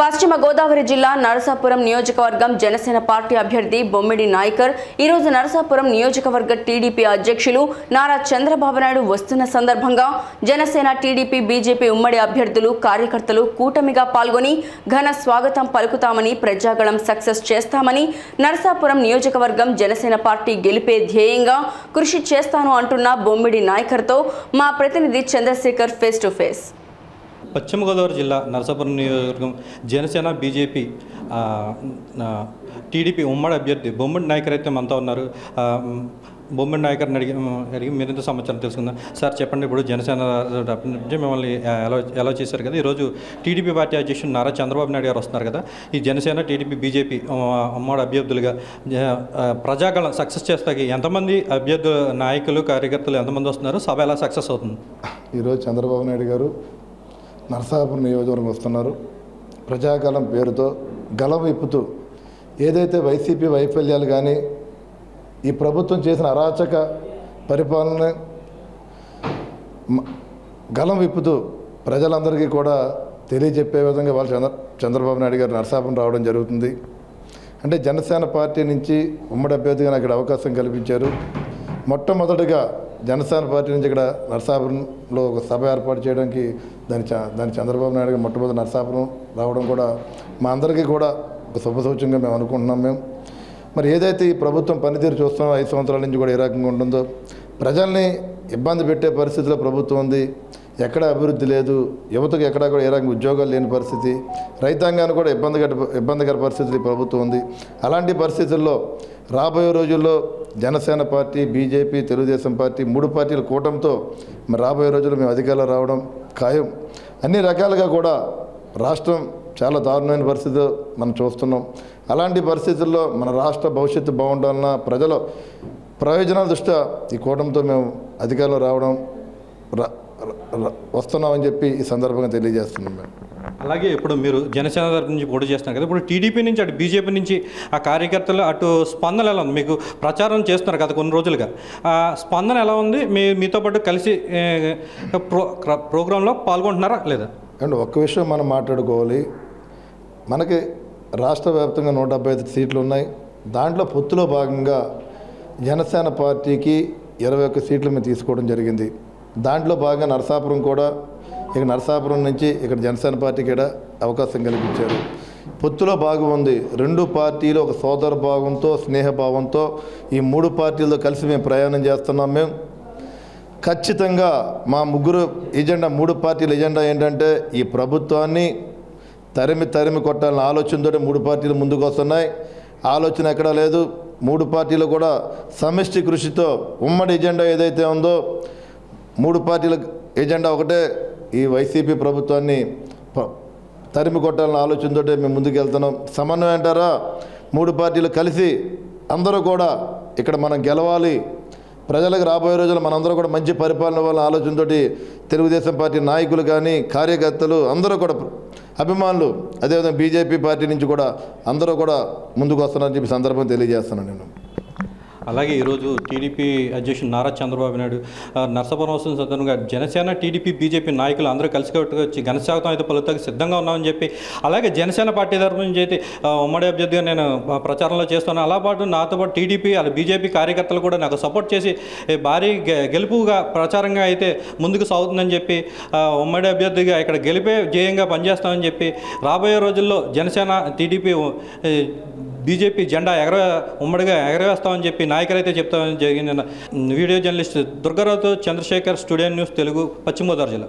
పశ్చిమ గోదావరి జిల్లా నరసాపురం నియోజకవర్గం జనసేన పార్టీ అభ్యర్థి బొమ్మిడి నాయకర్ ఈ రోజు నరసాపురం నియోజకవర్గ టీడీపీ అధ్యక్షులు నారా చంద్రబాబు నాయుడు వస్తున్న సందర్భంగా జనసేన టీడీపీ బీజేపీ ఉమ్మడి అభ్యర్థులు కార్యకర్తలు కూటమిగా పాల్గొని ఘన స్వాగతం పలుకుతామని ప్రజాగళం సక్సెస్ చేస్తామని నరసాపురం నియోజకవర్గం జనసేన పార్టీ గెలిపే ధ్యేయంగా కృషి చేస్తాను అంటున్న బొమ్మిడి నాయకర్తో మా ప్రతినిధి చంద్రశేఖర్ ఫేస్ టు ఫేస్। పశ్చిమ గోదావరి జిల్లా నరసాపురం నియోజకవర్గం జనసేన బీజేపీ టీడీపీ ఉమ్మడి అభ్యర్థి బొమ్మిడి నాయకర్ అయితే మనతో ఉన్నారు। బొమ్మిడి నాయకర్ని అడిగి మరింత సమాచారం తెలుసుకుందాం। సార్ చెప్పండి, ఇప్పుడు జనసేన మిమ్మల్ని ఎలా చేశారు కదా, ఈరోజు టీడీపీ పార్టీ అధ్యక్షుడు నారా చంద్రబాబు నాయుడు గారు వస్తున్నారు కదా, ఈ జనసేన టీడీపీ బీజేపీ ఉమ్మడి అభ్యర్థులుగా ప్రజాగళం సక్సెస్ చేస్తాకి ఎంతమంది అభ్యర్థులు నాయకులు కార్యకర్తలు ఎంతమంది వస్తున్నారు, సభ ఎలా సక్సెస్ అవుతుంది? ఈరోజు చంద్రబాబు నాయుడు గారు నరసాపురం నియోజకవర్గం వస్తున్నారు। ప్రజాగళం పేరుతో గళం విప్పుతూ ఏదైతే వైసీపీ వైఫల్యాలు కానీ ఈ ప్రభుత్వం చేసిన అరాచక పరిపాలన గళం విప్పుతూ ప్రజలందరికీ కూడా తెలియజెప్పే విధంగా వాళ్ళు చంద్రబాబు నాయుడు గారు నరసాపురం రావడం జరుగుతుంది। అంటే జనసేన పార్టీ నుంచి ఉమ్మడి అభ్యర్థిగా నాకు ఇక్కడ అవకాశం కల్పించారు। మొట్టమొదటిగా జనసేన పార్టీ నుంచి ఇక్కడ నరసాపురంలో ఒక సభ ఏర్పాటు చేయడానికి దాని చంద్రబాబు నాయుడు గారు మొట్టమొదటి నరసాపురం రావడం కూడా మా అందరికీ కూడా ఒక శుభసూచకంగా మేము అనుకుంటున్నాం। మరి ఏదైతే ఈ ప్రభుత్వం పనితీరు చూస్తున్నామో 5 సంవత్సరాల నుంచి కూడా ఏ రకంగా ఉంటుందో, ప్రజల్ని ఇబ్బంది పెట్టే పరిస్థితిలో ప్రభుత్వం ఉంది, ఎక్కడ అభివృద్ధి లేదు, యువతకు ఎక్కడా కూడా ఏ రకంగా ఉద్యోగాలు లేని పరిస్థితి, రైతాంగాన్ని కూడా ఇబ్బందికర పరిస్థితులు ఈ ప్రభుత్వం ఉంది। అలాంటి పరిస్థితుల్లో రాబోయే రోజుల్లో Janasena party BJP Telugu Desam party 3 పార్టీల కూటమితో మరి రాబోయే రోజుల్లో మేము అధికారంలో రావడం ఖాయం। అన్ని రకాలుగా కూడా రాష్ట్రం చాలా దారుణమైన పరిస్థితిలో మనం చూస్తున్నాం। అలాంటి పరిస్థితుల్లో మన రాష్ట్ర భవిష్యత్తు బాగుండాలన్న ప్రజల ప్రయోజనాల దృష్ట్యా ఈ కూటమితో మేము అధికారంలో రావడం వస్తున్నామని చెప్పి ఈ సందర్భంగా తెలియజేస్తున్నాం మేము। అలాగే ఇప్పుడు మీరు జనసేన తరపు నుంచి పోటీ చేస్తున్నారు కదా, ఇప్పుడు టీడీపీ నుంచి అటు బీజేపీ నుంచి ఆ కార్యకర్తలు అటు స్పందన ఎలా ఉంది? మీకు ప్రచారం చేస్తున్నారు కదా కొన్ని రోజులుగా, ఆ స్పందన ఎలా ఉంది? మీతో పాటు కలిసి ప్రోగ్రాంలో పాల్గొంటున్నారా లేదా? అండ్ ఒక్క విషయం మనం మాట్లాడుకోవాలి, మనకి రాష్ట్ర వ్యాప్తంగా 175 సీట్లు ఉన్నాయి। దాంట్లో పొత్తులో భాగంగా జనసేన పార్టీకి 21 సీట్లు మేము తీసుకోవడం జరిగింది। దాంట్లో భాగంగా నరసాపురం కూడా ఇక్కడ నరసాపురం నుంచి ఇక్కడ జనసేన పార్టీకి ఇక్కడ అవకాశం కల్పించారు। పొత్తులో భాగం ఉంది, 2 పార్టీలు ఒక సోదర భావంతో స్నేహభావంతో ఈ 3 పార్టీలతో కలిసి మేము ప్రయాణం చేస్తున్నాం। మేము ఖచ్చితంగా మా ముగ్గురు ఎజెండా 3 పార్టీల ఎజెండా ఏంటంటే ఈ ప్రభుత్వాన్ని తరిమి కొట్టాలన్న ఆలోచనతో 3 పార్టీలు ముందుకు వస్తున్నాయి। ఆలోచన ఎక్కడా లేదు, 3 పార్టీలు కూడా సమిష్టి కృషితో ఉమ్మడి ఎజెండా ఏదైతే ఉందో 3 పార్టీల ఎజెండా ఒకటే, ఈ వైసీపీ ప్రభుత్వాన్ని తరిమి కొట్టాలన్న ఆలోచనతో మేము ముందుకు వెళ్తున్నాం। సమన్వయం అంటారా, 3 పార్టీలు కలిసి అందరూ కూడా ఇక్కడ మనం గెలవాలి, ప్రజలకు రాబోయే రోజుల్లో మనందరూ కూడా మంచి పరిపాలన వల్ల ఆలోచనతో తెలుగుదేశం పార్టీ నాయకులు కానీ కార్యకర్తలు అందరూ కూడా అభిమానులు అదేవిధంగా బీజేపీ పార్టీ నుంచి కూడా అందరూ కూడా ముందుకు వస్తున్నారని చెప్పి సందర్భం తెలియజేస్తున్నాను నేను। అలాగే ఈరోజు టీడీపీ అధ్యక్షుడు నారా చంద్రబాబు నాయుడు నరసాపురం వస్తున్న సందర్భంగా జనసేన టీడీపీ బీజేపీ నాయకులు అందరూ కలిసి వచ్చి ఘనస్వాగతం అయితే పలుకుతాకి సిద్ధంగా ఉన్నామని చెప్పి, అలాగే జనసేన పార్టీ తరఫు నుంచి అయితే ఉమ్మడి అభ్యర్థిగా నేను ప్రచారంలో చేస్తాను, అలా పాటు నాతో పాటు టీడీపీ అలా బీజేపీ కార్యకర్తలు కూడా నాకు సపోర్ట్ చేసి భారీ గెలుపుగా ప్రచారంగా అయితే ముందుకు సాగుతుందని చెప్పి, ఉమ్మడి అభ్యర్థిగా ఇక్కడ గెలిపే ధ్యేయంగా పనిచేస్తామని చెప్పి, రాబోయే రోజుల్లో జనసేన టీడీపీ బీజేపీ జెండా ఉమ్మడిగా ఎగరవేస్తామని చెప్పి నాయకులు అయితే చెప్తామని జరిగింది। వీడియో జర్నలిస్ట్ దుర్గారావుతో చంద్రశేఖర్, స్టూడియో న్యూస్ తెలుగు, పశ్చిమ గోదావరి జిల్లా।